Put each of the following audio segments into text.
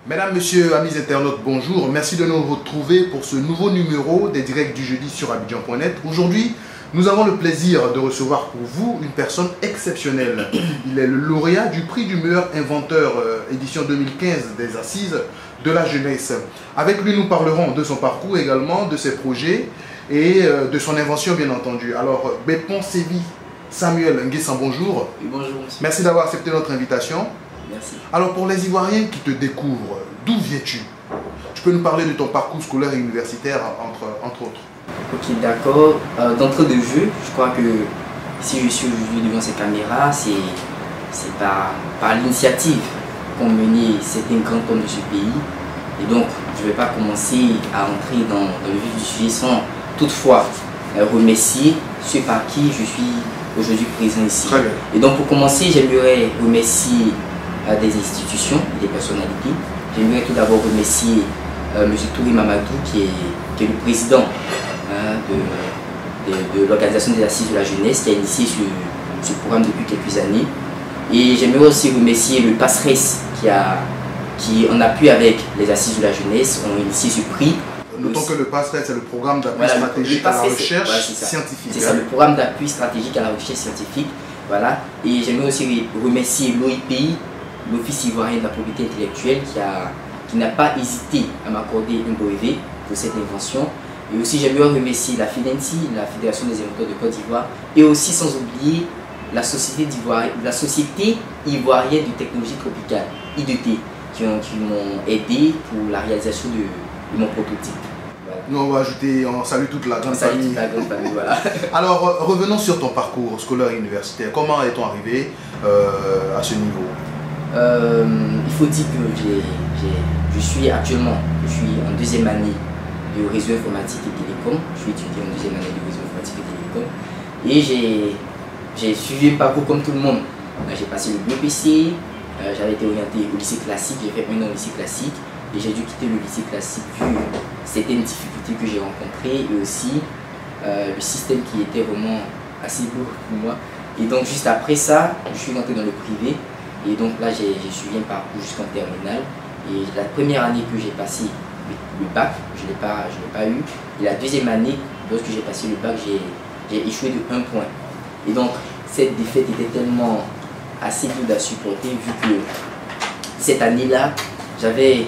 Mesdames, Messieurs, amis internautes, bonjour. Merci de nous retrouver pour ce nouveau numéro des directs du jeudi sur Abidjan.net. Aujourd'hui, nous avons le plaisir de recevoir pour vous une personne exceptionnelle. Il est le lauréat du prix du meilleur inventeur édition 2015 des Assises de la jeunesse. Avec lui, nous parlerons de son parcours également, de ses projets et de son invention bien entendu. Alors, Bépon Sévi Samuel Nguessan, bonjour. Oui, bonjour monsieur. Merci d'avoir accepté notre invitation. Merci. Alors pour les Ivoiriens qui te découvrent, d'où viens-tu? Tu peux nous parler de ton parcours scolaire et universitaire entre autres? Ok, d'accord. D'entrée de jeu, je crois que si je suis aujourd'hui devant ces caméras, c'est par l'initiative qu'ont mené certains grands hommes de ce pays. Et donc, je ne vais pas commencer à entrer dans le vif du sujet sans toutefois remercier ceux par qui je suis aujourd'hui présent ici. Très bien. Et donc, pour commencer, j'aimerais remercier des institutions et des personnalités. J'aimerais tout d'abord remercier M. Touré Mamadou, qui est le président de l'organisation des Assises de la jeunesse, qui a initié ce programme depuis quelques années. Et j'aimerais aussi remercier le PASRES, qui en appui avec les Assises de la jeunesse, ont initié ce prix. Notons que le PASRES, c'est le programme d'appui stratégique à la recherche scientifique. C'est ça, le programme d'appui stratégique à la recherche scientifique. Voilà. Et j'aimerais aussi remercier l'OIPI, l'Office ivoirien de la propriété intellectuelle, qui n'a pas hésité à m'accorder un brevet pour cette invention. Et aussi j'aimerais remercier la FIDENTI, la Fédération des inventeurs de Côte d'Ivoire, et aussi sans oublier la Société ivoirienne de technologie tropicale, IDT, qui m'ont aidé pour la réalisation de mon prototype. Voilà. Nous on salue toute la grande famille. Voilà. Alors revenons sur ton parcours scolaire et universitaire. Comment est-on arrivé à ce niveau? Il faut dire que je suis actuellement en deuxième année de réseau informatique et télécom. Je suis étudiant en deuxième année de réseau informatique et télécom. Et j'ai suivi un parcours comme tout le monde. J'ai passé le BEPC, j'avais été orienté au lycée classique, j'ai fait un an au lycée classique. Et j'ai dû quitter le lycée classique vu certaines difficultés que j'ai rencontrées et aussi le système qui était vraiment assez lourd pour moi. Et donc juste après ça, je suis rentré dans le privé. Et donc là, j'ai suivi un parcours jusqu'en terminale. Et la première année que j'ai passé le bac, je ne l'ai pas eu. Et la deuxième année, lorsque j'ai passé le bac, j'ai échoué de 1 point. Et donc, cette défaite était tellement assez dure à supporter vu que cette année-là, j'avais,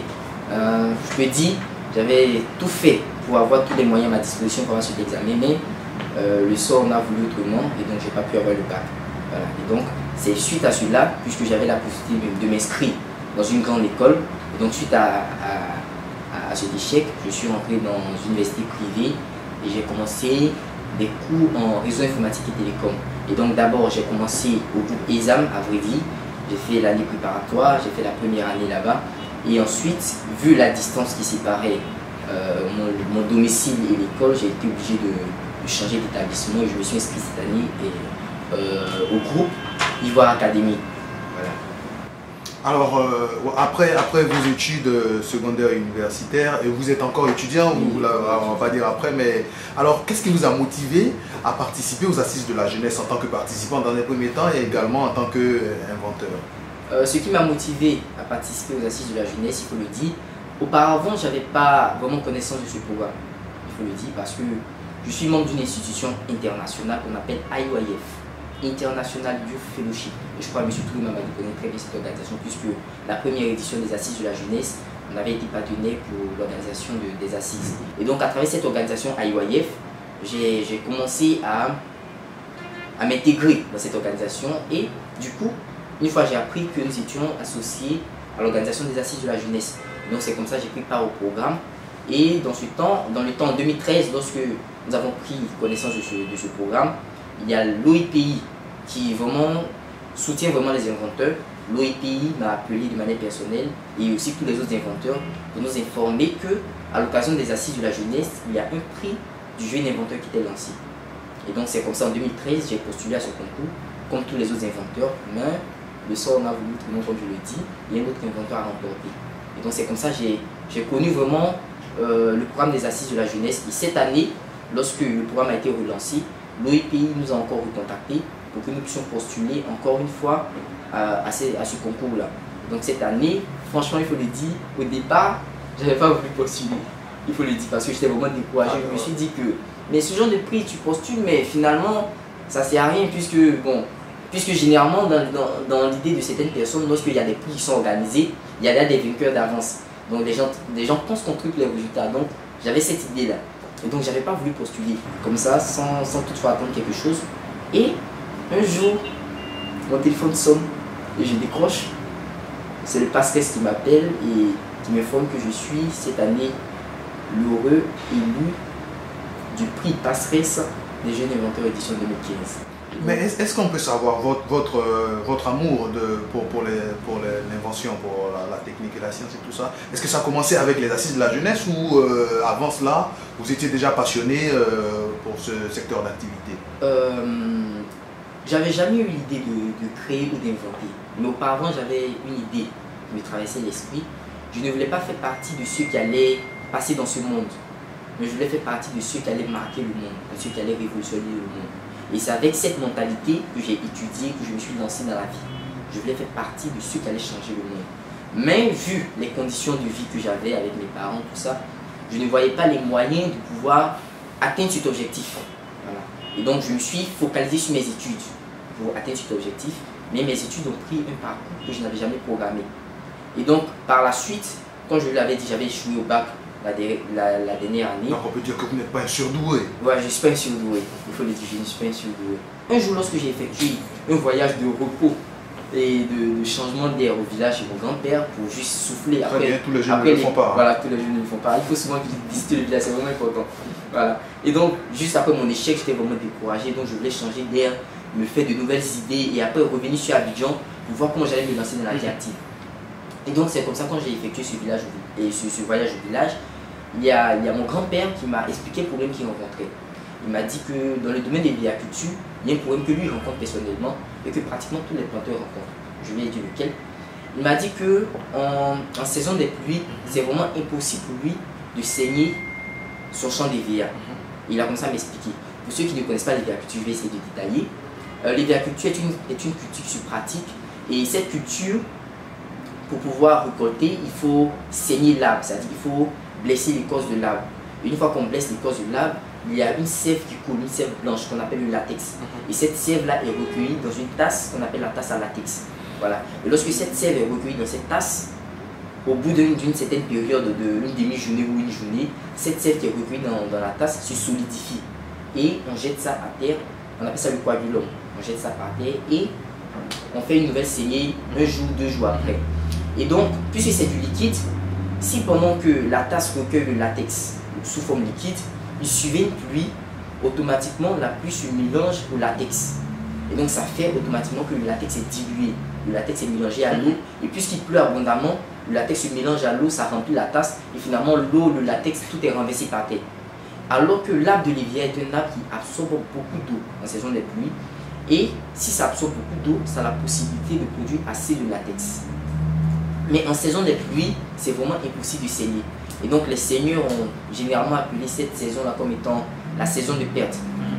je peux dire, j'avais tout fait pour avoir tous les moyens à ma disposition pour avoir cet examen. Mais le sort en a voulu autrement et donc je n'ai pas pu avoir le bac. Voilà. Et donc, c'est suite à cela, puisque j'avais la possibilité de m'inscrire dans une grande école, et donc suite à cet échec, je suis rentré dans une université privée et j'ai commencé des cours en réseau informatique et télécom. Et donc d'abord, j'ai commencé au groupe ESAM à vrai dire. J'ai fait l'année préparatoire, j'ai fait la première année là-bas. Et ensuite, vu la distance qui séparait mon domicile et l'école, j'ai été obligé de changer d'établissement et je me suis inscrit cette année au groupe Ivoire Academy. Voilà. Alors, après vos études secondaires et universitaires, et vous êtes encore étudiant, ou là, on va pas dire après, mais alors qu'est-ce qui vous a motivé à participer aux Assises de la jeunesse en tant que participant dans les premiers temps et également en tant qu'inventeur? Ce qui m'a motivé à participer aux Assises de la jeunesse, il faut le dire, auparavant, je n'avais pas vraiment connaissance de ce programme. Il faut le dire parce que je suis membre d'une institution internationale qu'on appelle IOIF. International Youth Fellowship. Et je crois que M. Touré Mamadou connaît très bien cette organisation puisque la première édition des Assises de la jeunesse, on avait été partenaire pour l'organisation des Assises. Et donc à travers cette organisation IOIF, j'ai commencé à m'intégrer dans cette organisation et du coup, une fois j'ai appris que nous étions associés à l'organisation des Assises de la jeunesse. Donc c'est comme ça que j'ai pris part au programme. Et dans le temps en 2013, lorsque nous avons pris connaissance de ce programme, il y a l'OIPI qui vraiment soutient vraiment les inventeurs. L'OIPI m'a appelé de manière personnelle et aussi tous les autres inventeurs pour nous informer qu'à l'occasion des Assises de la jeunesse, il y a un prix du jeune inventeur qui était lancé. Et donc c'est comme ça en 2013, j'ai postulé à ce concours comme tous les autres inventeurs, mais le sort en a voulu autrement, comme je le dis, il y a un autre inventeur à remporter. Et donc c'est comme ça que j'ai connu vraiment le programme des Assises de la jeunesse. Et cette année, lorsque le programme a été relancé, l'OIPI nous a encore recontactés pour que nous puissions postuler encore une fois à ce concours-là. Donc cette année, franchement, il faut le dire, au départ, j'avais pas voulu postuler. Il faut le dire parce que j'étais vraiment découragé. Je me suis dit que, mais ce genre de prix, tu postules, mais finalement, ça sert à rien puisque généralement, dans l'idée de certaines personnes, lorsqu'il y a des prix qui sont organisés, il y a là des vainqueurs d'avance. Donc, des gens pensent qu'on truc les résultats. Donc, j'avais cette idée-là. Et donc, j'avais pas voulu postuler comme ça, sans toutefois attendre quelque chose. Et un jour, mon téléphone sonne et je décroche. C'est le passeresse qui m'appelle et qui m'informe que je suis cette année l'heureux élu du prix passeresse des jeunes inventeurs édition 2015. Mais est-ce qu'on peut savoir votre amour pour l'invention, pour la technique et la science et tout ça? Est-ce que ça a commencé avec les assises de la jeunesse ou avant cela, vous étiez déjà passionné pour ce secteur d'activité? J'avais jamais eu l'idée de créer ou d'inventer. Mais auparavant, j'avais une idée qui me traversait l'esprit. Je ne voulais pas faire partie de ceux qui allaient passer dans ce monde. Mais je voulais faire partie de ceux qui allaient marquer le monde, de ceux qui allaient révolutionner le monde. Et c'est avec cette mentalité que j'ai étudié, que je me suis lancé dans la vie. Je voulais faire partie de ceux qui allaient changer le monde. Mais vu les conditions de vie que j'avais avec mes parents, tout ça, je ne voyais pas les moyens de pouvoir atteindre cet objectif. Voilà. Et donc je me suis focalisé sur mes études pour atteindre cet objectif. Mais mes études ont pris un parcours que je n'avais jamais programmé. Et donc par la suite, quand je l'avais dit, j'avais échoué au bac la dernière année. Donc on peut dire que vous n'êtes pas un surdoué. Ouais, je ne suis pas un surdoué, il faut le dire, je ne suis pas un surdoué. Un jour, lorsque j'ai effectué un voyage de repos et de changement d'air au village chez mon grand-père pour juste souffler. Très bien, tous les jeunes ne le font pas. Voilà, tous les jeunes ne le font pas. Il faut souvent visiter le village, c'est vraiment important. Voilà. Et donc, juste après mon échec, j'étais vraiment découragé, donc je voulais changer d'air, me faire de nouvelles idées et après revenir sur Abidjan pour voir comment j'allais me lancer dans la vie active. Et donc, c'est comme ça quand j'ai effectué ce voyage au village. Il y a mon grand-père qui m'a expliqué le problème qu'il rencontrait. Il m'a dit que dans le domaine des biocultures, il y a un problème que lui rencontre personnellement et que pratiquement tous les planteurs rencontrent. Je lui ai dit lequel. Il m'a dit qu'en saison des pluies, c'est vraiment impossible pour lui de saigner son champ d'EVA. Il a commencé à m'expliquer. Pour ceux qui ne connaissent pas les biocultures, je vais essayer de détailler. Les biocultures est une culture subpratique et cette culture, pour pouvoir récolter, il faut saigner l'arbre, c'est-à-dire qu'il faut blesser l'écorce de l'arbre. Une fois qu'on blesse l'écorce de l'arbre, il y a une sève qui coule, une sève blanche qu'on appelle le latex. Et cette sève-là est recueillie dans une tasse qu'on appelle la tasse à latex. Voilà. Et lorsque cette sève est recueillie dans cette tasse, au bout d'une certaine période, d'une demi-journée ou une journée, cette sève qui est recueillie dans la tasse se solidifie. Et on jette ça à terre, on appelle ça le coagulum. On jette ça par terre et on fait une nouvelle saignée un jour, 2 jours après. Et donc, puisque c'est du liquide, si pendant que la tasse recueille le latex sous forme liquide, il suivait une pluie, automatiquement la pluie se mélange au latex. Et donc ça fait automatiquement que le latex est dilué, le latex est mélangé à l'eau. Et puisqu'il pleut abondamment, le latex se mélange à l'eau, ça remplit la tasse. Et finalement l'eau, le latex, tout est renversé par terre. Alors que l'arbre de l'Évia est un arbre qui absorbe beaucoup d'eau en saison des pluies. Et si ça absorbe beaucoup d'eau, ça a la possibilité de produire assez de latex. Mais en saison des pluies, c'est vraiment impossible de saigner. Et donc les seigneurs ont généralement appelé cette saison-là comme étant la saison de perte.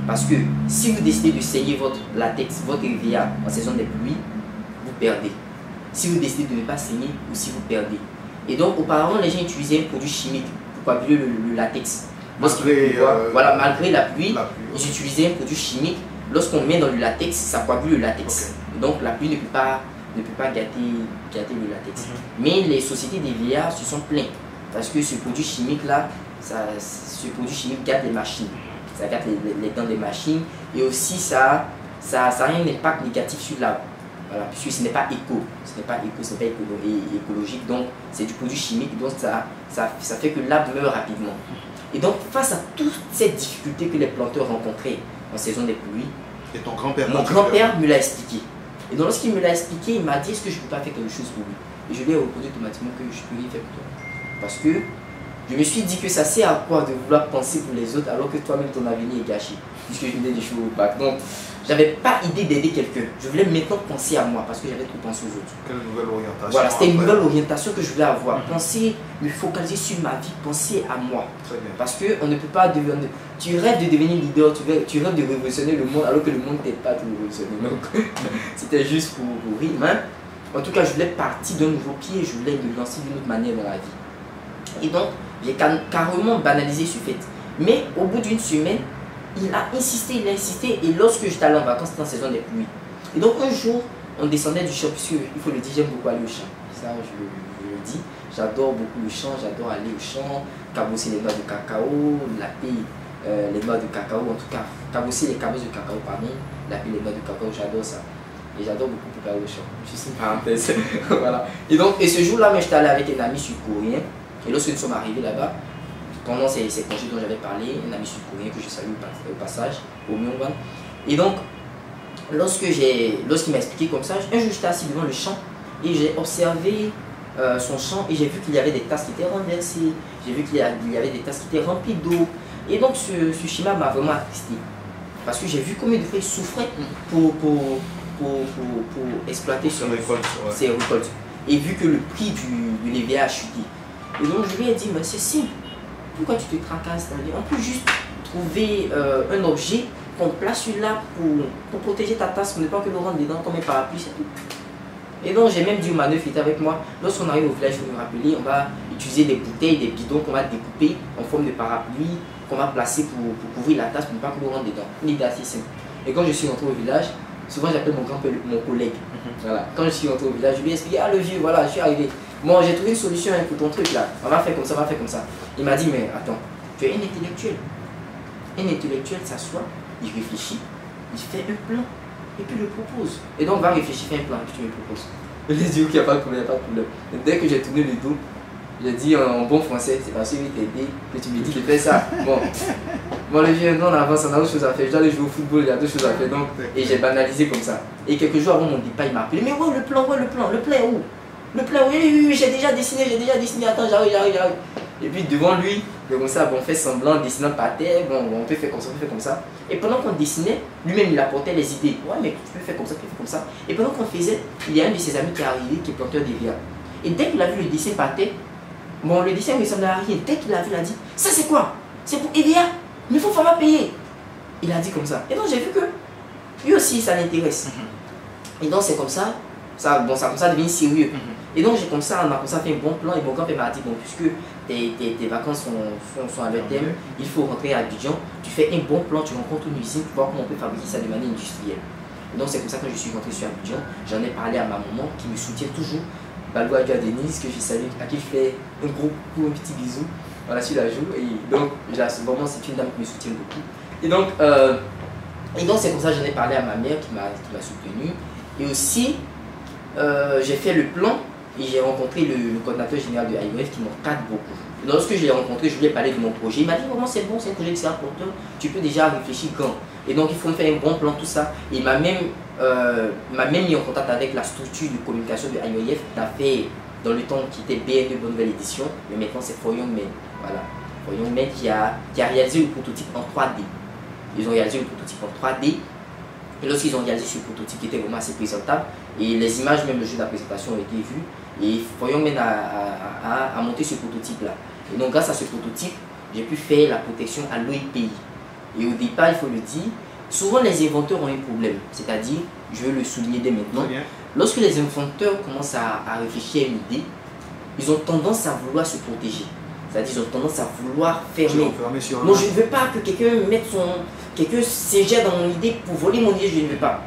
Parce que si vous décidez de saigner votre latex, votre EVA en saison des pluies, vous perdez. Si vous décidez de ne pas saigner, aussi vous perdez. Et donc auparavant, les gens utilisaient un produit chimique pour coaguler le latex. Voilà, malgré la pluie, ils utilisaient un produit chimique. Lorsqu'on met dans le latex, ça coagule le latex. Okay. Donc la pluie ne peut pas gâter le latex. Mais les sociétés d'EVA se sont plaintes parce que ce produit chimique là, ce produit chimique gâte les machines, ça gâte les dents des machines et aussi ça a un impact négatif sur l'arbre. Voilà, puisque ce n'est pas écologique, donc c'est du produit chimique, donc ça fait que l'arbre meurt rapidement. Et donc face à toutes ces difficultés que les planteurs rencontraient en saison des pluies, et ton grand-père, mon grand-père me l'a expliqué. Et donc lorsqu'il me l'a expliqué, il m'a dit est-ce que je ne peux pas faire quelque chose pour lui. Et je lui ai répondu automatiquement que je peux rien faire pour toi. Parce que je me suis dit que ça sert à quoi de vouloir penser pour les autres alors que toi-même ton avenir est gâché. Puisque je venais d'échouer au bac. Donc j'avais pas idée d'aider quelqu'un. Je voulais maintenant penser à moi parce que j'avais trop pensé aux autres. Quelle nouvelle orientation. Voilà, c'était une nouvelle orientation que je voulais avoir. Penser, me focaliser sur ma vie, penser à moi. Très bien. Parce qu'on ne peut pas devenir. Tu rêves de devenir leader, tu rêves de révolutionner le monde alors que le monde n'est pas tout révolutionné. Donc c'était juste pour rire. Hein? En tout cas, je voulais partir d'un nouveau pied et je voulais me lancer d'une autre manière dans la vie. Et donc, j'ai carrément banalisé ce fait. Mais au bout d'une semaine, il a insisté. Et lorsque j'étais allé en vacances, c'était en saison des pluies. Et donc, un jour, on descendait du champ, puisque il faut le dire, j'aime beaucoup aller au champ. Ça, je le dis. J'adore beaucoup le champ, j'adore aller au champ, cabosser les noix de cacao, laper les noix de cacao, en tout cas, cabosser les cabosses de cacao, pardon, laper les noix de cacao, j'adore ça. Et j'adore beaucoup préparer au champ. Juste une parenthèse. Voilà. Et ce jour-là, j'étais allé avec un ami sud-coréen. Et lorsque nous sommes arrivés là-bas, pendant ces congés dont j'avais parlé, un ami sud-coréen que je salue au passage, au Myongwan. Et donc, lorsqu'il m'a expliqué comme ça, un jour j'étais assis devant le champ et j'ai observé son champ et j'ai vu qu'il y avait des tasses qui étaient renversées, j'ai vu qu'il y avait des tasses qui étaient remplies d'eau. Et donc ce schéma m'a vraiment attristé. Parce que j'ai vu combien de fois il souffrait pour exploiter ses récoltes. Et vu que le prix du l'EVA a chuté. Et donc je lui ai dit, mais c'est simple, pourquoi tu te tracasses? On peut juste trouver un objet qu'on place là pour protéger ta tasse, pour ne pas que l'eau rentre dedans comme un parapluie, c'est tout. Et donc j'ai même dit au manœuvre qui était avec moi, lorsqu'on arrive au village, vous me rappelez, on va utiliser des bouteilles, des bidons qu'on va découper en forme de parapluie, qu'on va placer pour couvrir la tasse, pour ne pas que l'eau rentre dedans. Une idée assez simple. Et quand je suis rentré au village, souvent j'appelle mon collègue. Voilà. Quand je suis rentré au village, je lui ai expliqué, ah le vieux, voilà, je suis arrivé. Bon, j'ai trouvé une solution pour ton truc là. On va faire comme ça, on va faire comme ça. Il m'a dit, mais attends, tu es un intellectuel. Un intellectuel s'assoit, il réfléchit, il fait un plan, et puis il le propose. Et donc, on va réfléchir, faire un plan, et puis tu me proposes. Je lui ai dit, ok, il n'y a pas de problème, il n'y a pas de problème. Et dès que j'ai tourné le dos, j'ai dit en bon français, c'est parce que je t'ai aidé que tu me dis de faire ça. Bon, le vieux, non, on avance, on a autre chose à faire. Je dois aller jouer au football, il y a d'autres choses à faire. Donc, et j'ai banalisé comme ça. Et quelques jours avant mon départ, il m'a appelé, mais ouais, le plan est où? Le plan, oui, j'ai déjà dessiné, attends, j'arrive. Et puis devant lui, comme ça, bon, on fait semblant, dessinant par terre, bon, on peut faire comme ça, on peut faire comme ça. Et pendant qu'on dessinait, lui-même il apportait les idées. Ouais, mais tu peux faire comme ça, tu peux faire comme ça. Et pendant qu'on faisait, il y a un de ses amis qui est arrivé, qui est planteur d'EVA. Et dès qu'il a vu le dessin par terre, bon, le dessin ne ressemblait à rien. Dès qu'il a vu, il a dit, ça c'est quoi? C'est pour EVA, mais il faut vraiment payer. Il a dit comme ça. Et donc j'ai vu que lui aussi, ça l'intéresse. Et donc c'est comme ça, ça devient sérieux. Et donc on a commencé à faire un bon plan et mon grand-père m'a dit, bon, puisque tes vacances sont à leur thème, il faut rentrer à Abidjan, tu fais un bon plan, tu rencontres une usine pour voir comment on peut fabriquer ça de manière industrielle. Et donc c'est comme ça que je suis rentré sur Abidjan, j'en ai parlé à ma maman qui me soutient toujours, Balou Adja Denise, que je salue, à qui je fais un petit bisou, voilà, sur la joue. Et donc vraiment c'est une dame qui me soutient beaucoup. Et donc c'est comme ça que j'en ai parlé à ma mère qui m'a soutenu. Et aussi, j'ai fait le plan et j'ai rencontré le coordinateur général de IOF qui m'encadre beaucoup. Lorsque je l'ai rencontré, je lui ai parlé de mon projet. Il m'a dit vraiment c'est bon, c'est un projet qui sera porteur, tu peux déjà réfléchir quand. Et donc il faut me faire un bon plan, tout ça. Et il m'a même mis en contact avec la structure de communication de IOF. On a fait dans le temps qui était BN2 Bonne Nouvelle Édition, mais maintenant c'est For Young Men. Voilà. For Young Men qui a réalisé le prototype en 3D. Ils ont réalisé le prototype en 3D. Et lorsqu'ils ont réalisé ce prototype qui était vraiment assez présentable, et les images, même le jeu de la présentation ont été vues, et For Young Men a monté ce prototype-là. Et donc grâce à ce prototype, j'ai pu faire la protection à l'OIPI. Et au départ, il faut le dire, souvent les inventeurs ont un problème. C'est-à-dire, je veux le souligner dès maintenant, lorsque les inventeurs commencent à réfléchir à une idée, ils ont tendance à vouloir se protéger. C'est-à-dire, ils ont tendance à vouloir fermer. Moi, je ne veux pas que quelqu'un s'ingère dans mon idée pour voler mon idée, je ne veux pas.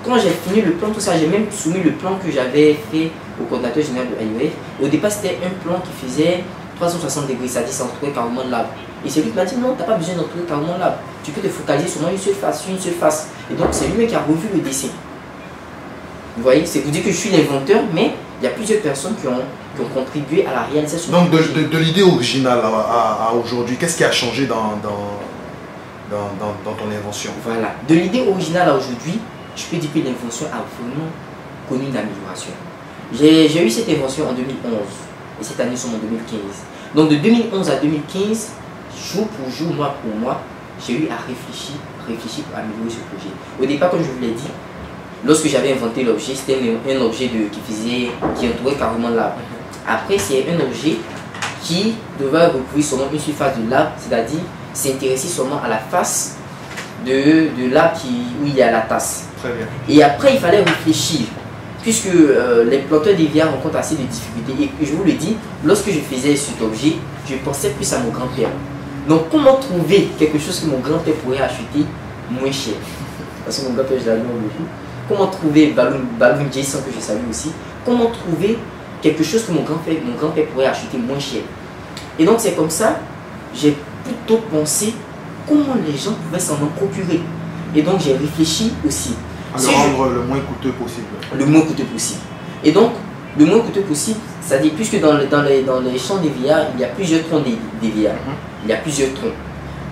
Quand j'ai fini le plan, tout ça, j'ai même soumis le plan que j'avais fait au coordinateur général de l'IOF. Au départ, c'était un plan qui faisait 360 degrés, c'est-à-dire ça entourait carrément de l'arbre. Et c'est lui qui m'a dit non, tu n'as pas besoin d'entourer carrément l'arbre. Tu peux te focaliser sur une seule face, Et donc, c'est lui-même qui a revu le dessin. Vous voyez, c'est vous dire que je suis l'inventeur, mais il y a plusieurs personnes qui ont contribué à la réalisation. Donc, de l'idée originale à aujourd'hui, qu'est-ce qui a changé dans ton invention? Voilà, de l'idée originale à aujourd'hui, je peux dire que l'invention a vraiment connu une amélioration. J'ai eu cette invention en 2011 et cette année nous sommes en 2015. Donc de 2011 à 2015, jour pour jour, mois pour mois, j'ai eu à réfléchir pour améliorer ce projet. Au départ, comme je vous l'ai dit, lorsque j'avais inventé l'objet, c'était un objet qui entourait carrément l'arbre. Après, c'est un objet qui devait recouvrir seulement une surface de l'arbre, c'est-à-dire s'intéresser seulement à la face de l'arbre où il y a la tasse. Très bien. Et après, il fallait réfléchir puisque les planteurs d'EVA rencontrent assez de difficultés. Et je vous le dis, lorsque je faisais cet objet, je pensais plus à mon grand-père. Donc comment trouver quelque chose que mon grand-père pourrait acheter moins cher? Parce que mon grand-père, je l'avais beaucoup. Comment trouver Balloon Jason, que je salue aussi. Comment trouver quelque chose que mon grand-père pourrait acheter moins cher? Et donc c'est comme ça, j'ai plutôt pensé comment les gens pouvaient s'en procurer. Et donc j'ai réfléchi aussi. À le rendre le moins coûteux possible. Le moins coûteux possible. Et donc, le moins coûteux possible, c'est-à-dire puisque dans les champs d'EVA, il y a plusieurs troncs d'EVA. Il y a plusieurs troncs.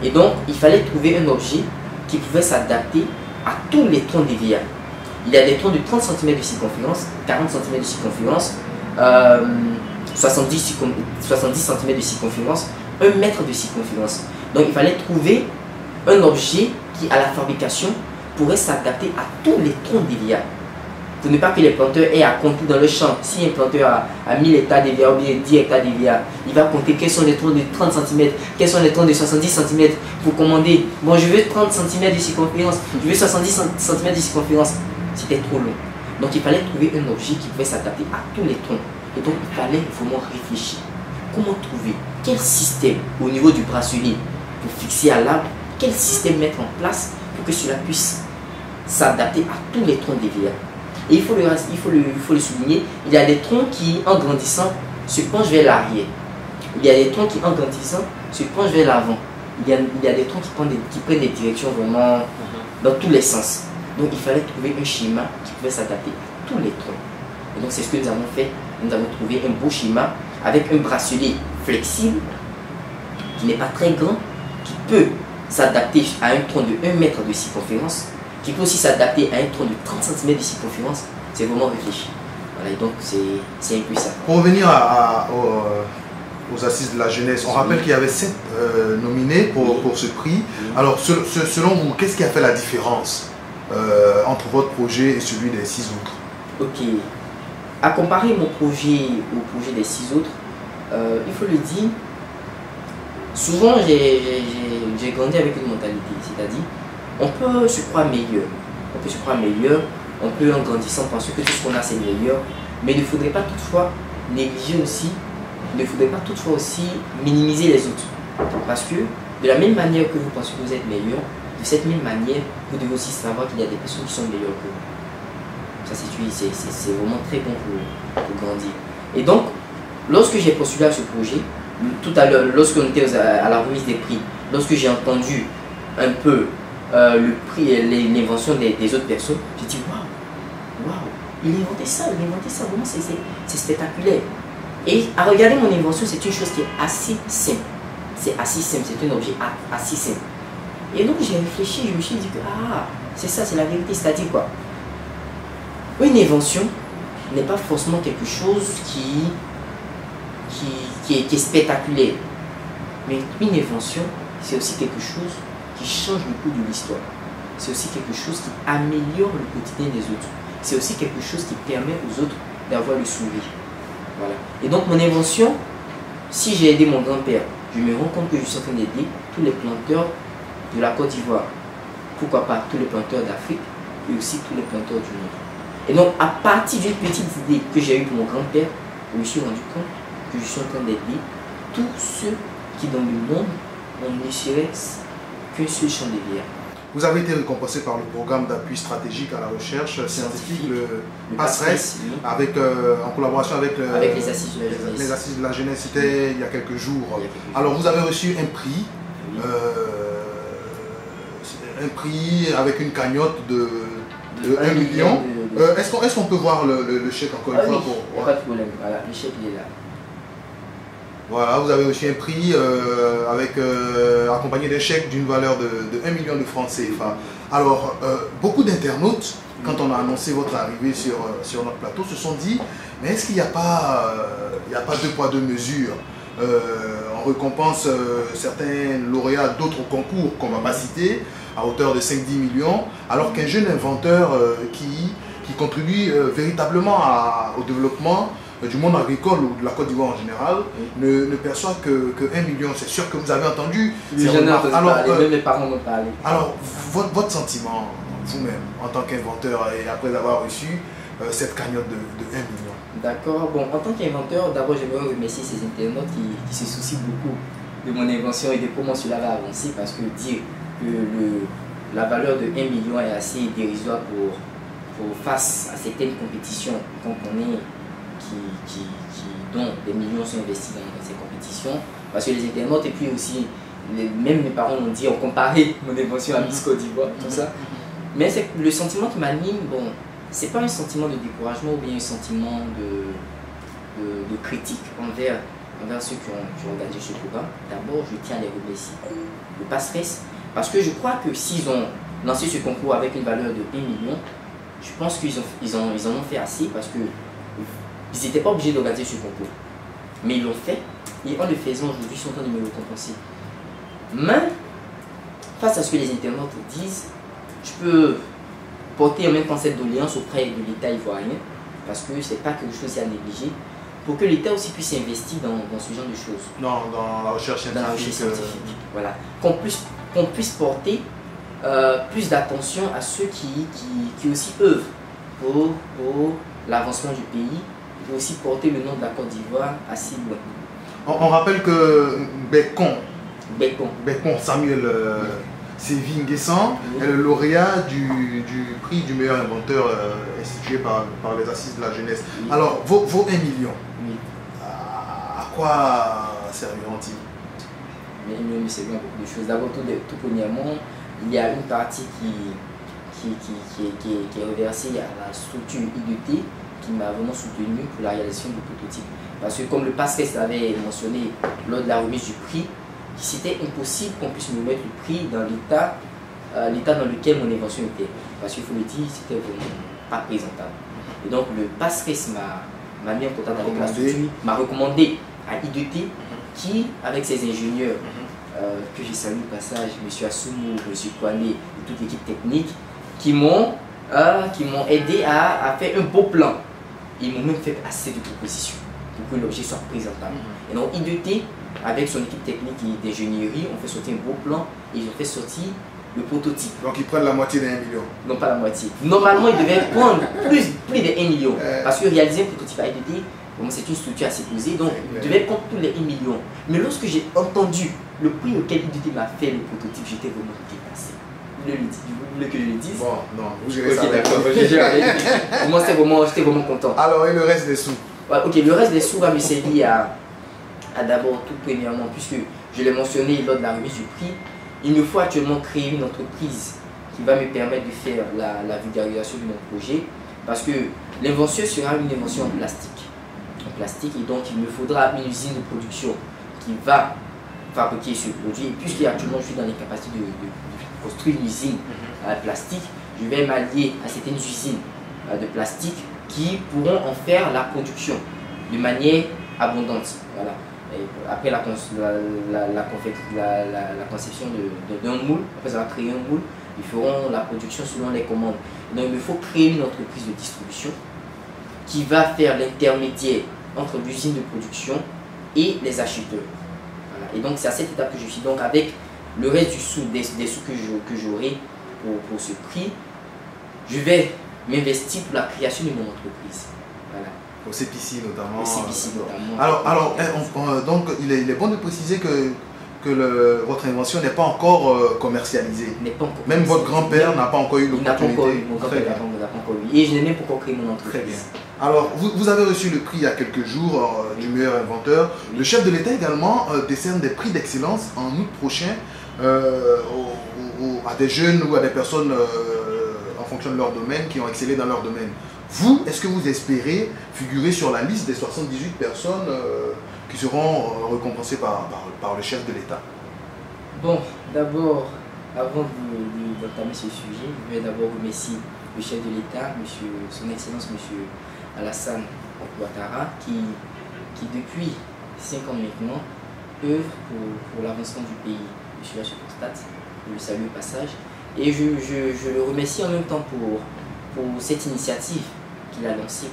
Et donc, il fallait trouver un objet qui pouvait s'adapter à tous les troncs d'EVA. Il y a des troncs de 30 cm de circonférence, 40 cm de circonférence, 70 cm de circonférence, 1 mètre de circonférence. Donc, il fallait trouver un objet qui, à la fabrication, pourrait s'adapter à tous les troncs d'EVA. Pour ne pas que les planteurs aient à compter dans le champ. Si un planteur a 1000 hectares d'EVA ou bien 10 hectares d'EVA, il va compter quels sont les troncs de 30 cm, quels sont les troncs de 70 cm pour commander. Bon, je veux 30 cm de circonférence, je veux 70 cm de circonférence. C'était trop long. Donc il fallait trouver un objet qui pouvait s'adapter à tous les troncs. Et donc il fallait vraiment réfléchir. Comment trouver quel système au niveau du bracelet pour fixer à l'arbre, quel système mettre en place pour que cela puisse s'adapter à tous les troncs d'EVA. Et il faut le souligner, il y a des troncs qui, en grandissant, se penchent vers l'arrière. Il y a des troncs qui, en grandissant, se penchent vers l'avant. Il y a des troncs qui prennent des directions vraiment dans tous les sens. Donc il fallait trouver un schéma qui pouvait s'adapter à tous les troncs. Et donc c'est ce que nous avons fait. Nous avons trouvé un beau schéma avec un bracelet flexible, qui n'est pas très grand, qui peut s'adapter à un tronc de 1 mètre de circonférence, qui peut aussi s'adapter à un tronc de 30 cm de circonférence. C'est vraiment réfléchi. Voilà, et donc c'est un peu ça. Pour revenir aux assises de la jeunesse, on rappelle qu'il y avait 7 nominés pour ce prix. Alors selon vous, qu'est-ce qui a fait la différence entre votre projet et celui des 6 autres? Ok. À comparer mon projet au projet des 6 autres, il faut le dire, souvent j'ai grandi avec une mentalité, c'est-à-dire on peut se croire meilleur, on peut en grandissant penser que tout ce qu'on a c'est meilleur, mais il ne faudrait pas toutefois négliger aussi, il ne faudrait pas toutefois aussi minimiser les autres. Parce que de la même manière que vous pensez que vous êtes meilleur, de cette même manière, vous devez aussi savoir qu'il y a des personnes qui sont meilleures que vous. Ça c'est vraiment très bon pour grandir. Et donc, lorsque j'ai postulé à ce projet, tout à l'heure, lorsqu'on était à la remise des prix, lorsque j'ai entendu un peu le prix, l'invention des autres personnes, j'ai dit waouh, il a inventé ça, vraiment c'est spectaculaire. Et à regarder mon invention, c'est une chose qui est assez simple. C'est un objet assez simple. Et donc j'ai réfléchi, je me suis dit que c'est ça, c'est la vérité, c'est-à-dire quoi? Une invention n'est pas forcément quelque chose qui est spectaculaire. Mais une invention, c'est aussi quelque chose qui change le cours de l'histoire. C'est aussi quelque chose qui améliore le quotidien des autres. C'est aussi quelque chose qui permet aux autres d'avoir le sourire. Voilà. Et donc mon invention, si j'ai aidé mon grand-père, je me rends compte que je suis en train d'aider tous les planteurs de la Côte d'Ivoire. Pourquoi pas tous les planteurs d'Afrique et aussi tous les planteurs du monde. Et donc à partir d'une petite idée que j'ai eue pour mon grand-père, je me suis rendu compte que je suis en train d'aider tous ceux qui dans le monde ne seraient qu'un seul champ d'EVA. Vous avez été récompensé par le programme d'appui stratégique à la recherche scientifique, le PASSRES, avec, en collaboration avec les Assises de la Jeunesse. Les Assises de la Jeunesse, c'était il y a quelques jours. Alors vous avez reçu un prix, avec une cagnotte de 1 million. Est-ce qu'on peut voir le chèque encore une fois oui, pas de problème, voilà, le chèque il est là. Voilà, vous avez reçu un prix accompagné d'un chèque d'une valeur de 1 million de francs CFA. Alors, beaucoup d'internautes, quand on a annoncé votre arrivée sur notre plateau, se sont dit, mais est-ce qu'il n'y a pas 2 poids 2 mesures? On récompense certains lauréats d'autres concours qu'on ne va pas citer, à hauteur de 5-10 millions, alors qu'un jeune inventeur qui contribue véritablement au développement du monde agricole ou de la Côte d'Ivoire en général, ne perçoit que 1 million. C'est sûr que vous avez entendu. Même les parents m'ont parlé. Alors, votre sentiment, vous-même, en tant qu'inventeur, et après avoir reçu cette cagnotte de 1 million? D'accord. Bon, en tant qu'inventeur, d'abord, j'aimerais remercier ces internautes qui se soucient beaucoup de mon invention et de comment cela va avancer, parce que dire que la valeur de 1 million est assez dérisoire pour face à certaines compétitions qu'on connaît dont des millions sont investis dans ces compétitions, parce que les internautes et puis aussi même mes parents m'ont dit, ont comparé mon invention à Miss Côte d'Ivoire, tout ça. Mais c'est le sentiment qui m'anime. Bon, c'est pas un sentiment de découragement ou bien un sentiment de critique envers ceux qui ont regardé ce programme. D'abord, je tiens à les remercier. Le Passeresse, parce que je crois que s'ils ont lancé ce concours avec une valeur de 1 million, je pense qu'ils en ont fait assez, parce que ils n'étaient pas obligés d'organiser ce concours. Mais ils l'ont fait, et en le faisant aujourd'hui, ils sont en train de me récompenser. Mais, face à ce que les internautes disent, je peux porter en même temps cette doléance auprès de l'État ivoirien, parce que ce n'est pas quelque chose à négliger, pour que l'État aussi puisse investir dans ce genre de choses. Dans la recherche scientifique. Dans la recherche scientifique. Voilà. Qu'on puisse porter plus d'attention à ceux qui aussi œuvrent pour l'avancement du pays, et aussi porter le nom de la Côte d'Ivoire assez loin. On rappelle que Bécon Samuel Sévi Nguessan est le lauréat du prix du meilleur inventeur institué par les Assises de la jeunesse. Oui. Alors, vos 1 million, oui. À quoi serviront-ils? Mais 1 million serviront à beaucoup de choses. D'abord, tout premièrement, il y a une partie qui est reversée à la structure IDT qui m'a vraiment soutenu pour la réalisation du prototype. Parce que comme le Passeresse l'avait mentionné lors de la remise du prix, c'était impossible qu'on puisse me mettre le prix dans l'état dans lequel mon invention était. Parce qu'il faut le dire, c'était vraiment pas présentable. Et donc le Passeresse m'a mis en contact avec la structure, m'a recommandé à IDT qui, avec ses ingénieurs, que je salue au passage, M. Assoumou, M. Kouane et toute l'équipe technique, qui m'ont aidé à faire un beau plan. Ils m'ont même fait assez de propositions pour que l'objet soit présentable. Et donc IDT, avec son équipe technique et d'ingénierie, on fait sortir un beau plan et ils ont fait sortir le prototype. Donc ils prennent la moitié d'1 million? Non, pas la moitié. Normalement, ils devaient prendre plus de 1 million. Parce que réaliser un prototype à IDT, c'est une structure assez posée, donc ils devaient prendre tous les 1 million. Mais lorsque j'ai entendu le prix auquel IDT m'a fait le prototype, j'étais vraiment dépassé. Vous voulez que je le dise? Bon, non, vous gérez ça. Ok, d'accord. Moi, j'étais vraiment content. Alors, et le reste des sous? Ouais, ok, le reste des sous va me servir à d'abord, tout premièrement, puisque je l'ai mentionné lors de la remise du prix, il me faut actuellement créer une entreprise qui va me permettre de faire la vulgarisation de mon projet, parce que l'invention sera une invention en plastique. Et donc il me faudra une usine de production qui va fabriquer ce produit. Et puisqu'actuellement je suis dans les capacités de construire une usine plastique, je vais m'allier à certaines usines de plastique qui pourront en faire la production de manière abondante. Voilà. Et après la conception d'un moule, après avoir créé un moule, ils feront la production selon les commandes. Donc il me faut créer une entreprise de distribution qui va faire l'intermédiaire entre l'usine de production et les acheteurs. Voilà. Et donc c'est à cette étape que je suis. Donc avec le reste du sous, des sous que j'aurai pour ce prix, je vais m'investir pour la création de mon entreprise. Voilà. Au CPC notamment. Au CPC notamment. Alors donc il est bon de préciser que votre invention n'est pas encore commercialisée. Même votre grand-père n'a pas encore eu l'opportunité. Mon grand-père n'a pas encore eu. Et je n'ai même pas encore créé mon entreprise. Très bien. Alors, vous avez reçu le prix il y a quelques jours du meilleur inventeur. Oui. Le chef de l'État également décerne des prix d'excellence en août prochain à des jeunes ou à des personnes en fonction de leur domaine qui ont excellé dans leur domaine. Vous, est-ce que vous espérez figurer sur la liste des 78 personnes qui seront récompensées par le chef de l'État? Bon, d'abord, avant d'entamer ce sujet, je vais d'abord remercier le chef de l'État, son Excellence M. Alassane Ouattara, qui depuis 5 ans maintenant œuvre pour l'avancement du pays. Je suis là, je constate, je le salue au passage. Et je le remercie en même temps pour cette initiative qu'il a lancée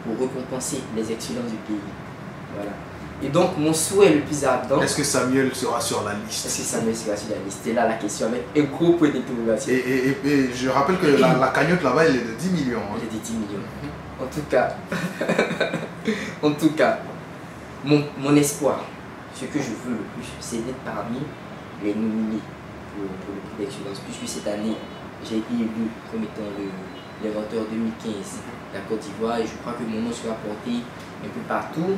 pour récompenser les excellences du pays. Voilà. Et donc, mon souhait le plus ardent. Est-ce que Samuel sera sur la liste? Est-ce que Samuel sera sur la liste? C'est là la question avec un gros point d'interrogation. Et je rappelle que la cagnotte là-bas, elle est de 10 millions. Hein. Elle est de 10 millions. En tout cas, mon espoir, ce que je veux le plus, c'est d'être parmi les nominés pour le prix d'excellence. Puisque cette année, j'ai été élu comme étant l'inventeur 2015 de la Côte d'Ivoire et je crois que mon nom sera porté un peu partout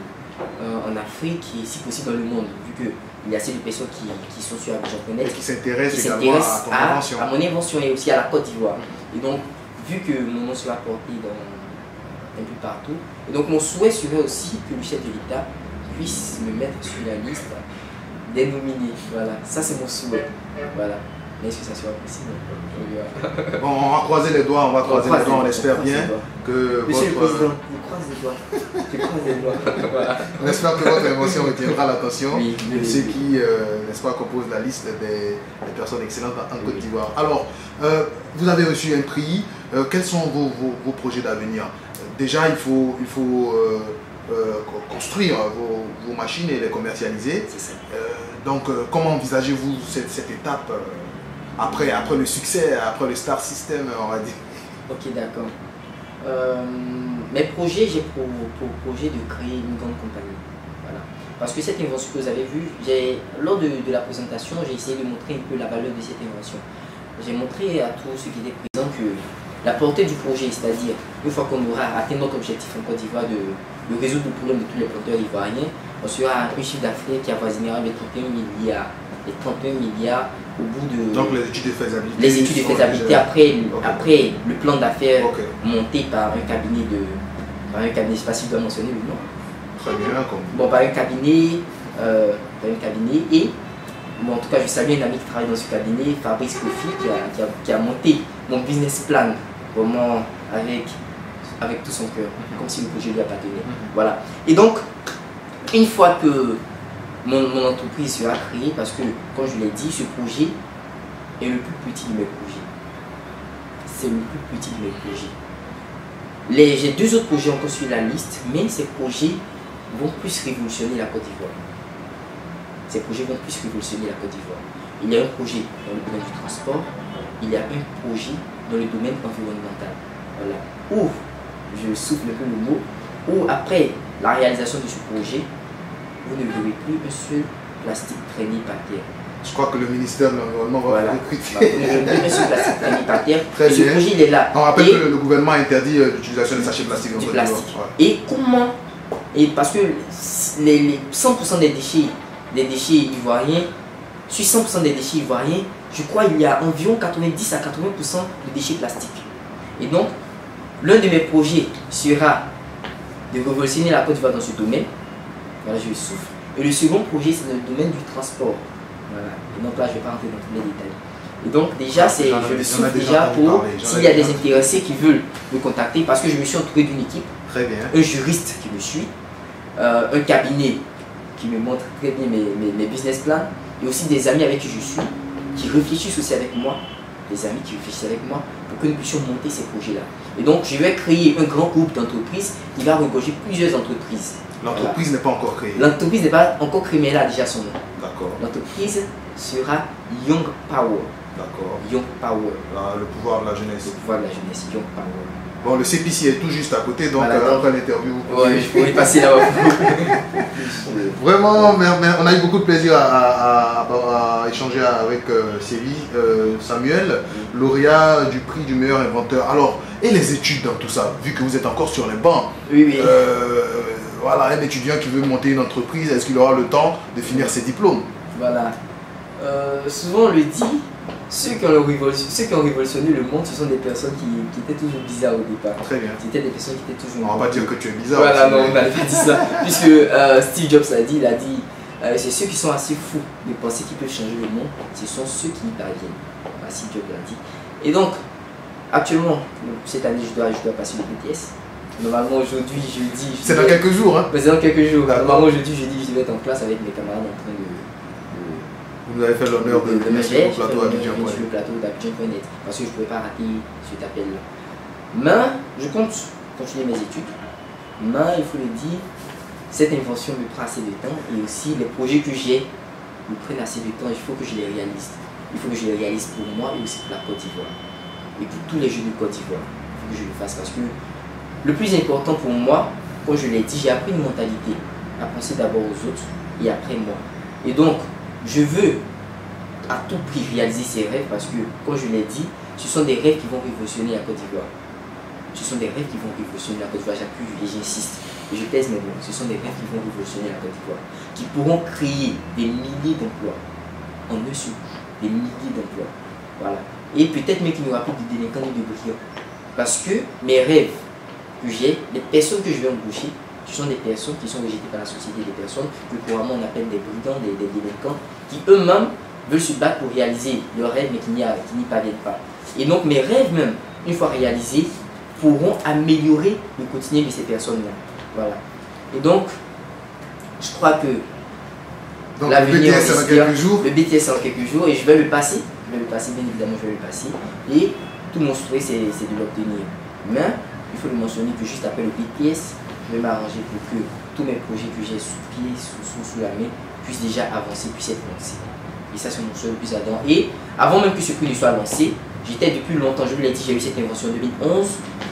en Afrique et si possible dans le monde, vu qu'il y a assez de personnes qui sont sur Abidjan.net et qui s'intéressent également à ton invention. À mon invention et aussi à la Côte d'Ivoire. Et donc, vu que mon nom sera porté un peu partout, et donc mon souhait serait aussi que le chef de l'État puisse me mettre sur la liste des nominés. Voilà, ça c'est mon souhait. Voilà. Mais est-ce que ça sera possible? Bon, on va croiser les doigts, on espère bien que Monsieur le Président, je croise les doigts. Je croise les doigts. Voilà. On espère que votre invention retiendra l'attention de ceux qui, n'est-ce pas, composent la liste des personnes excellentes en Côte d'Ivoire. Alors, vous avez reçu un prix. Quels sont vos projets d'avenir? Déjà, il faut construire vos machines et les commercialiser. Donc, comment envisagez-vous cette étape après le succès, après le Star System, on va dire? Ok, d'accord. Mes projets, j'ai pour projet de créer une grande compagnie. Voilà. Parce que cette invention que vous avez vue, lors de la présentation, j'ai essayé de montrer un peu la valeur de cette invention. J'ai montré à tous ceux qui étaient présents que la portée du projet, c'est-à-dire une fois qu'on aura atteint notre objectif en Côte d'Ivoire de résoudre le problème de tous les planteurs ivoiriens, on sera un chiffre d'affaires qui avoisinera les 31 milliards. Les 31 milliards au bout de... Donc les études de faisabilité. Les études de faisabilité après le plan d'affaires monté par un cabinet je ne sais pas si je dois mentionner le nom. Très bien. Bon, par un cabinet et bon, en tout cas je salue un ami qui travaille dans ce cabinet, Fabrice Kofi, qui a monté mon business plan vraiment avec tout son cœur, comme si le projet lui appartenait. Voilà. Et donc, une fois que mon entreprise sera créée, parce que, comme je l'ai dit, ce projet est le plus petit de mes projets. C'est le plus petit de mes projets. J'ai deux autres projets encore sur la liste, mais ces projets vont plus révolutionner la Côte d'Ivoire. Ces projets vont plus révolutionner la Côte d'Ivoire. Il y a un projet dans le domaine du transport, il y a un projet dans le domaine environnemental. Voilà. Où, je souffle un peu le mot, où après la réalisation de ce projet, vous ne verrez plus un seul plastique traîné par terre. Je crois que le ministère de l'Environnement va recruter. Vous ne verrez plus un seul plastique traîné par terre. Très ce bien. projet, il est là. On rappelle que le gouvernement a interdit l'utilisation des sachets plastiques. Du plastique. Et comment? Et parce que les 100% des déchets ivoiriens, sur 100% des déchets ivoiriens, je crois qu'il y a environ 90 à 80% de déchets plastiques. Et donc, l'un de mes projets sera de révolutionner la Côte d'Ivoire dans ce domaine. Voilà, je souffre. Et le second projet, c'est dans le domaine du transport. Voilà. Et donc là, je ne vais pas rentrer dans tous les détails. Et donc déjà, je le souffre déjà pour, s'il y a des intéressés qui veulent me contacter, parce que je me suis entouré d'une équipe. Très bien. Un juriste qui me suit, un cabinet qui me montre très bien mes business plans, et aussi des amis avec qui je suis, qui réfléchissent aussi avec moi, des amis qui réfléchissent avec moi, pour que nous puissions monter ces projets-là. Et donc, je vais créer un grand groupe d'entreprises qui va regorger plusieurs entreprises. L'entreprise n'est pas encore créée. L'entreprise n'est pas encore créée, mais elle a déjà son nom. D'accord. L'entreprise sera Young Power. D'accord. Young Power. Le pouvoir de la jeunesse. Le pouvoir de la jeunesse, Young Power. Bon, le CPC est tout juste à côté, donc voilà, après l'interview. Ouais, je pourrais passer là-bas. Vraiment, on a eu beaucoup de plaisir à échanger avec Samuel, lauréat du prix du meilleur inventeur. Alors, et les études dans tout ça, vu que vous êtes encore sur les bancs? Oui. Voilà, un étudiant qui veut monter une entreprise, est-ce qu'il aura le temps de finir ses diplômes? Voilà. Souvent on le dit, ceux qui ont révolutionné le monde, ce sont des personnes qui étaient toujours bizarres au départ. Très bien. C'était des personnes qui étaient toujours... On va pas dire que tu es bizarre. Voilà, non, on n'avait pas dit ça. Puisque Steve Jobs il a dit, c'est ceux qui sont assez fous de penser qu'ils peuvent changer le monde, ce sont ceux qui y parviennent. Steve Jobs l'a dit. Et donc, actuellement, cette année, je dois passer le BTS. Normalement, aujourd'hui, jeudi... C'est dans quelques jours, hein? C'est dans quelques jours. Normalement, aujourd'hui, jeudi, je vais être en classe avec mes camarades en train de... Vous avez fait l'honneur de venir sur le plateau d'Abidjan.net parce que je ne pouvais pas rater cet appel-là. Mais je compte continuer mes études. Mais il faut le dire, cette invention me prend assez de temps et aussi les projets que j'ai me prennent assez de temps. Il faut que je les réalise. Il faut que je les réalise pour moi et aussi pour la Côte d'Ivoire. Et pour tous les jeunes de Côte d'Ivoire. Il faut que je le fasse parce que le plus important pour moi, comme je l'ai dit, j'ai appris une mentalité à penser d'abord aux autres et après moi. Et donc, je veux à tout prix réaliser ces rêves parce que, comme je l'ai dit, ce sont des rêves qui vont révolutionner la Côte d'Ivoire. Ce sont des rêves qui vont révolutionner la Côte d'Ivoire. J'appuie et j'insiste. Et je pèse mes mots. Ce sont des rêves qui vont révolutionner la Côte d'Ivoire. Qui pourront créer des milliers d'emplois. En un seul coup. Des milliers d'emplois. Voilà. Et peut-être même qu'il n'y aura plus de délinquants ni de brillants. Parce que mes rêves que j'ai, les personnes que je vais embaucher, ce sont des personnes qui sont rejetées par la société, des personnes que couramment on appelle des brigands, des délinquants, qui eux-mêmes veulent se battre pour réaliser leurs rêves mais qui n'y parviennent pas. Et donc mes rêves même, une fois réalisés, pourront améliorer le quotidien de ces personnes-là. Voilà. Et donc, je crois que l'avenir le BTS dans quelques jours. Le BTS dans quelques jours et je vais le passer. Je vais le passer, bien évidemment, je vais le passer. Et tout mon souhait, c'est de l'obtenir. Mais il faut le mentionner que juste après le BTS, je vais m'arranger pour que tous mes projets que j'ai sous pied, sous la main, puissent déjà avancer, puissent être lancés. Et ça, c'est mon souhait le plus ardent. Et avant même que ce prix ne soit lancé, j'étais depuis longtemps, je vous l'ai dit, j'ai eu cette invention en 2011.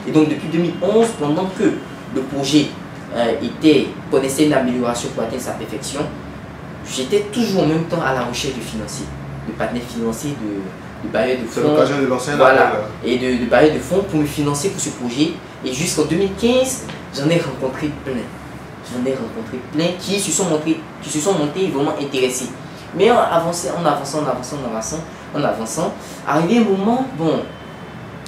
Et donc depuis 2011, pendant que le projet connaissait une amélioration pour atteindre sa perfection, j'étais toujours en même temps à la recherche de financiers, de partenaires financiers, de bailleurs de fonds. C'est l'occasion de lancer un voilà, et de bailleurs de fonds pour me financer pour ce projet. Et jusqu'en 2015, j'en ai rencontré plein. J'en ai rencontré plein qui se sont montés vraiment intéressés. Mais en avançant, arrivé un moment, bon,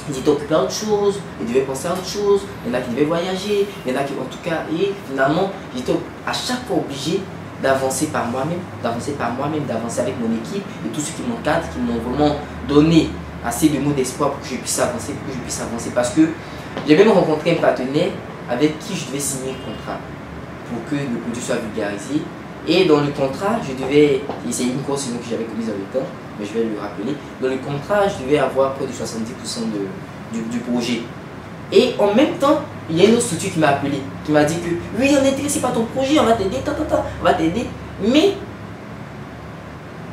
ils étaient occupés à autre chose, ils devaient penser à autre chose, il y en a qui devaient voyager, il y en a qui, en tout cas, et finalement, j'étais à chaque fois obligé d'avancer par moi-même, d'avancer avec mon équipe et tous ceux qui m'encadrent, qui m'ont vraiment donné assez de mots d'espoir pour que je puisse avancer, parce que j'ai même rencontré un partenaire avec qui je devais signer un contrat pour que le produit soit vulgarisé. Et dans le contrat, je devais, c'est une course que j'avais commise avec le temps, mais je vais le rappeler, dans le contrat, je devais avoir près de 70% du projet. Et en même temps, il y a une autre structure qui m'a appelé, qui m'a dit que oui, on est intéressé par ton projet, on va t'aider, on va t'aider. Mais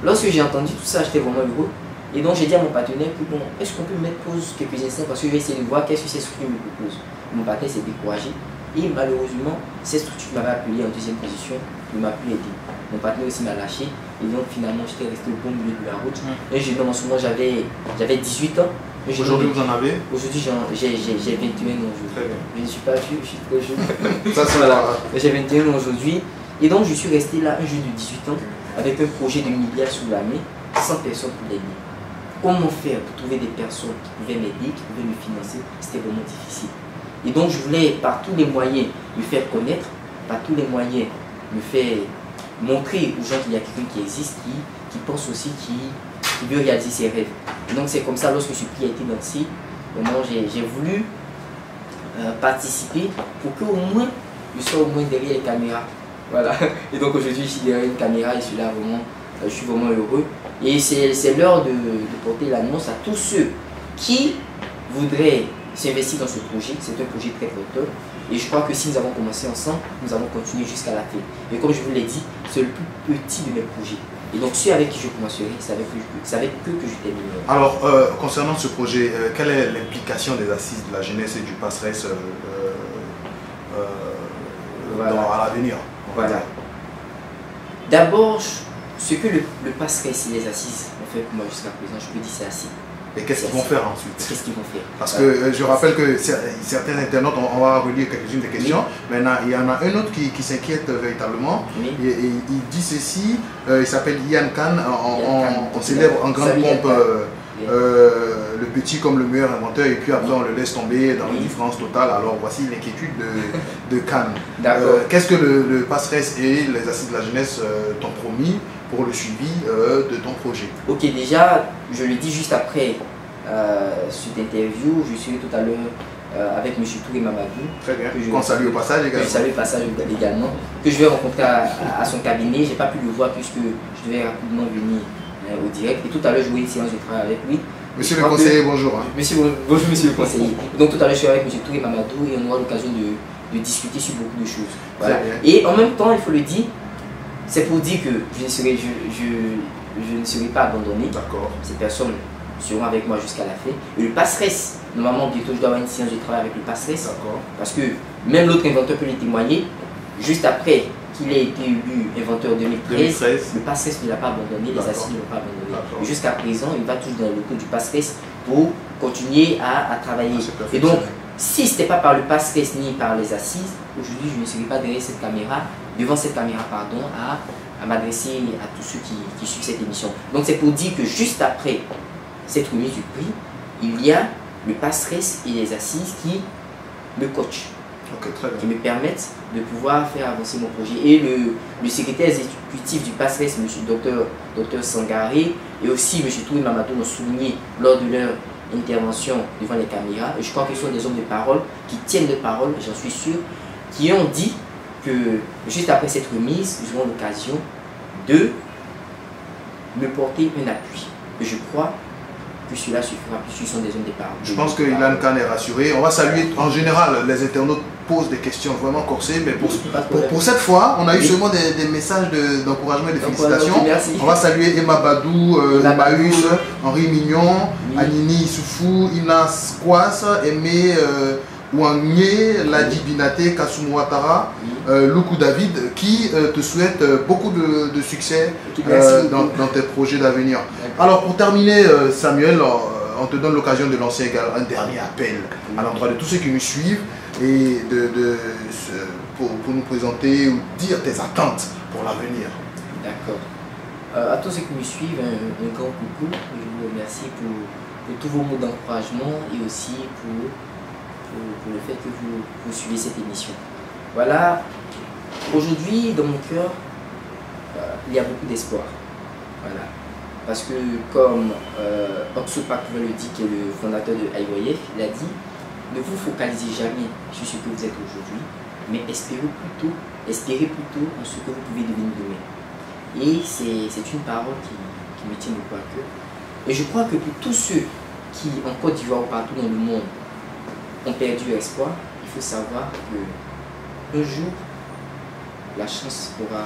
lorsque j'ai entendu tout ça, j'étais vraiment heureux. Et donc j'ai dit à mon partenaire que bon, est-ce qu'on peut mettre pause quelques instants parce que je vais essayer de voir qu'est-ce que ces structures me proposent. Mon partenaire s'est découragé. Et malheureusement, cette structure qui m'avait appelé en deuxième position ne m'a plus aidé. Mon partenaire aussi m'a lâché. Et donc finalement, j'étais resté au bon milieu de la route. Et en ce moment, j'avais 18 ans. Aujourd'hui, vous en avez? Aujourd'hui, j'ai 21 ans aujourd'hui. Très bien. Je ne suis pas vieux, je suis trop jeune. Ça, voilà. J'ai 21 ans aujourd'hui. Et donc, je suis resté là, un jeune de 18 ans, avec un projet de milliards sous la main, sans personne pour l'aider. Comment faire pour trouver des personnes qui pouvaient m'aider, qui pouvaient me financer? C'était vraiment difficile. Et donc, je voulais par tous les moyens me faire connaître, par tous les moyens me faire montrer aux gens qu'il y a quelqu'un qui existe, qui pense aussi, qui veut réaliser ses rêves. Et donc, c'est comme ça, lorsque ce prix a été lancé, vraiment, j'ai voulu participer pour qu'au moins, je sois au moins derrière les caméras. Voilà. Et donc, aujourd'hui, je suis derrière une caméra et je suis là vraiment, je suis vraiment heureux. Et c'est l'heure de porter l'annonce à tous ceux qui voudraient s'investir dans ce projet. C'est un projet très porteur. Et je crois que si nous avons commencé ensemble, nous allons continuer jusqu'à la fin. Et comme je vous l'ai dit, c'est le plus petit de mes projets. Et donc ceux avec qui je commencerai, c'est avec eux que je terminerai. Alors, concernant ce projet, quelle est l'implication des assises de la jeunesse et du PASRES voilà. À l'avenir? Voilà. D'abord, ce que le PASRES et les assises ont fait pour moi jusqu'à présent, je peux dire c'est assez. Et qu'est-ce qu'ils vont faire ensuite? Qu'est-ce qu'ils vont faire? Parce que je rappelle que certains internautes, on va relire quelques-unes des questions, mais il y en a un autre qui s'inquiète véritablement. Et il dit ceci, il s'appelle Yann Khan, on célèbre en grande pompe le petit comme le meilleur inventeur et puis après on le laisse tomber dans l'indifférence totale. Alors voici l'inquiétude de Khan. Qu'est-ce que le PASRES et les assises de la jeunesse t'ont promis pour le suivi de ton projet? Ok, déjà, je le dis juste après cette interview, je serai tout à l'heure avec M. Touré Mamadou. Très bien, qu'on salue au passage également. Je salue au passage également, que je vais rencontrer à son cabinet. Je n'ai pas pu le voir puisque je devais rapidement venir au direct. Et tout à l'heure, je voulais une séance de travail avec lui. Monsieur le conseiller, bonjour. Bonjour monsieur le conseiller. Donc tout à l'heure, je suis avec M. Touré Mamadou et on aura l'occasion discuter sur beaucoup de choses. Voilà. Et en même temps, il faut le dire, c'est pour dire que je ne serai pas abandonné. Ces personnes seront avec moi jusqu'à la fin. Et le passeresse, normalement, bientôt, je dois avoir une séance de travail avec le passeresse. Parce que même l'autre inventeur peut le témoigner. Juste après qu'il ait été élu inventeur 2013, le passeresse ne l'a pas abandonné, les assises ne l'ont pas abandonné. Jusqu'à présent, il va toujours dans le locaux du passeresse pour continuer à travailler. Et donc, si ce n'était pas par le passeresse ni par les assises, aujourd'hui, je ne serais pas devant cette caméra, à m'adresser à tous ceux qui suivent cette émission. Donc, c'est pour dire que juste après cette remise du prix, il y a le passeresse et les assises qui me coachent. Qui me permettent de pouvoir faire avancer mon projet. Et le secrétaire exécutif du passeresse, M. Dr Sangaré, et aussi M. Touré Mamadou l'ont souligné lors de leur intervention devant les caméras. Et je crois que ce sont des hommes de parole qui tiennent de parole, j'en suis sûr, qui ont dit que juste après cette remise, ils auront l'occasion de me porter un appui. Et je crois que cela suffira, puisqu'ils sont des hommes de parole. Je pense que Ilan Khan est rassuré. On va saluer, en général, les internautes posent des questions vraiment corsées, mais pour cette fois, on a eu seulement des messages d'encouragement et de félicitations. On va saluer Emma Badou, Maüs, Henri Mignon, Anini Issoufou, Inas Kouas, Aimé Ouangé, Ladi Binate, Kassoum Ouattara, Loukou David, qui te souhaite beaucoup de succès dans tes projets d'avenir. Alors pour terminer, Samuel, on te donne l'occasion de lancer un dernier appel à l'endroit de tous ceux qui nous suivent et pour nous présenter ou dire tes attentes pour l'avenir. D'accord. À tous ceux qui me suivent, un grand coucou. Je vous remercie pour tous vos mots d'encouragement et aussi pour le fait que vous suivez cette émission. Voilà, aujourd'hui dans mon cœur, il y a beaucoup d'espoir. Voilà. Parce que comme Oxo Pakouva le dit, qui est le fondateur de IYF, il a dit, ne vous focalisez jamais sur ce que vous êtes aujourd'hui, mais espérez plutôt en ce que vous pouvez devenir demain. Et c'est une parole qui me tient beaucoup à cœur. Et je crois que pour tous ceux qui, en Côte d'Ivoire ou partout dans le monde, ont perdu espoir, il faut savoir que un jour, la chance pourra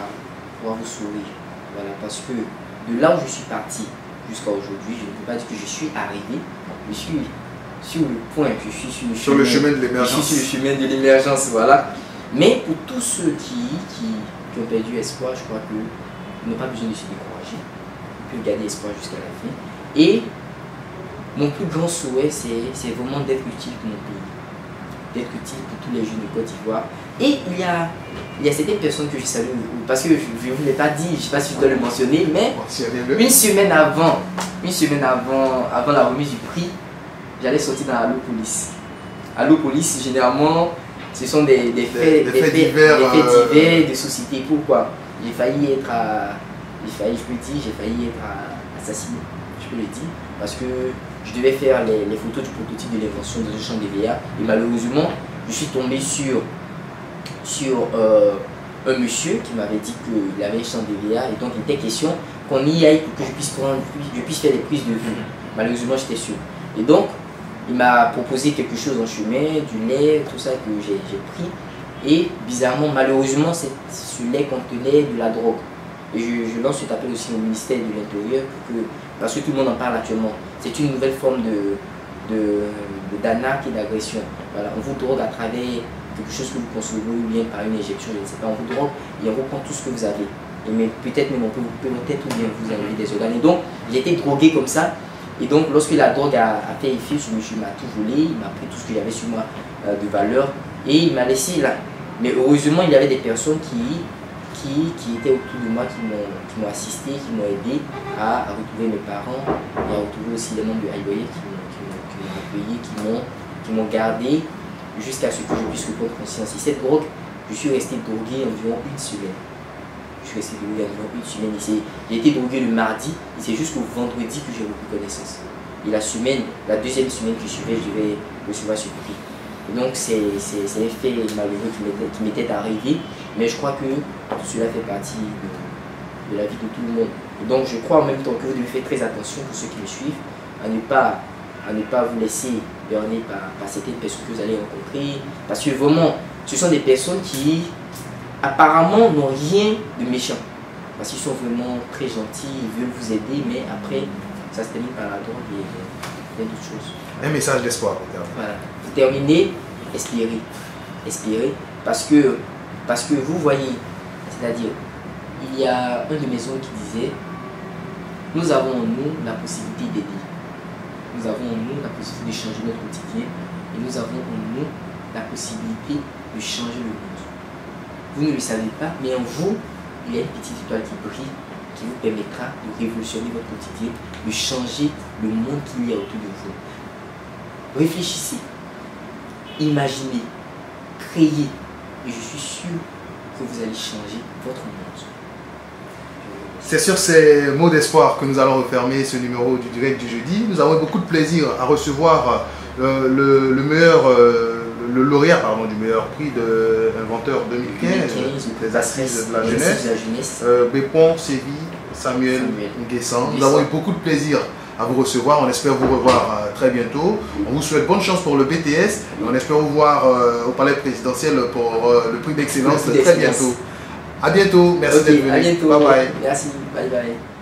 vous sourire. Voilà, parce que de là où je suis parti jusqu'à aujourd'hui, je ne peux pas dire que je suis arrivé, je suis sur le point, je suis sur le chemin de l'émergence. Je suis sur le chemin de l'émergence, voilà. Mais pour tous ceux qui ont perdu espoir, je crois qu'ils n'ont pas besoin de se décourager. Ils peuvent garder espoir jusqu'à la fin. Et mon plus grand souhait, c'est vraiment d'être utile pour mon pays. D'être utile pour tous les jeunes de Côte d'Ivoire. Et il y a certaines personnes que je salue, parce que je ne vous l'ai pas dit, je ne sais pas si je dois le mentionner, mais une semaine avant la remise du prix, j'allais sortir dans Allopolis. Allopolis, généralement, ce sont des faits divers de société. Pourquoi? J'ai failli être assassiné, je peux le dire, parce que je devais faire les photos du prototype de l'invention dans un champ d'EVA et malheureusement, je suis tombé sur un monsieur qui m'avait dit qu'il avait un champ d'EVA et donc il était question qu'on y aille pour que je puisse faire des prises de vue. Malheureusement, j'étais sûr. Et donc, il m'a proposé quelque chose en chemin, du lait, tout ça que j'ai pris. Et bizarrement, malheureusement, ce lait contenait de la drogue. Et je lance cet appel aussi au ministère de l'Intérieur parce que tout le monde en parle actuellement. C'est une nouvelle forme d'arnaque et d'agression. Voilà, on vous drogue à travers quelque chose que vous consommez ou bien par une injection, je ne sais pas, on vous drogue et on reprend tout ce que vous avez. Et peut-être même on peut vous couper votre tête ou bien vous enlever des organes. Et donc, j'ai été drogué comme ça. Et donc, lorsque la drogue a fait effet, ce monsieur m'a tout volé, il m'a pris tout ce que j'avais sur moi de valeur et il m'a laissé là. Mais heureusement, il y avait des personnes qui étaient autour de moi, qui m'ont assisté, qui m'ont aidé à retrouver mes parents et à retrouver aussi les membres de IYF qui m'ont accueilli, qui m'ont gardé jusqu'à ce que je puisse reprendre conscience. Et cette drogue, je suis resté drogué environ une semaine. J'ai été drogué le mardi et c'est jusqu'au vendredi que j'ai repris connaissance. Et la deuxième semaine qui suivait, je vais recevoir ce prix. Et donc c'est un fait malheureux qui m'était arrivé, mais je crois que tout cela fait partie de la vie de tout le monde. Et donc je crois en même temps que vous devez faire très attention pour ceux qui me suivent, à ne pas vous laisser berner par certaines personnes que vous allez rencontrer. Parce que vraiment, ce sont des personnes qui apparemment n'ont rien de méchant. Parce qu'ils sont vraiment très gentils, ils veulent vous aider, mais après, ça se termine par la drogue et plein d'autres choses. Un message d'espoir. Voilà. Pour terminer, espérez. Espérez. Parce que vous voyez, c'est-à-dire, il y a un de mes oncles qui disait, nous avons en nous la possibilité d'aider. Nous avons en nous la possibilité de changer notre quotidien. Et nous avons en nous la possibilité de changer le monde. Vous ne le savez pas, mais en vous, il y a une petite étoile qui brille, qui vous permettra de révolutionner votre quotidien, de changer le monde qu'il y a autour de vous. Réfléchissez, imaginez, créez, et je suis sûr que vous allez changer votre monde. C'est sur ces mots d'espoir que nous allons refermer ce numéro du direct du jeudi. Nous avons eu beaucoup de plaisir à recevoir le lauréat du meilleur prix de inventeur 2015 des assises de la jeunesse, Bépon Sévi Samuel Nguessan. Nous avons eu beaucoup de plaisir à vous recevoir. On espère vous revoir très bientôt. On vous souhaite bonne chance pour le BTS et on espère vous voir au palais présidentiel pour le prix d'excellence très bientôt. À bientôt. Merci d'être venu. À bientôt. Bye bye. Merci. Bye bye.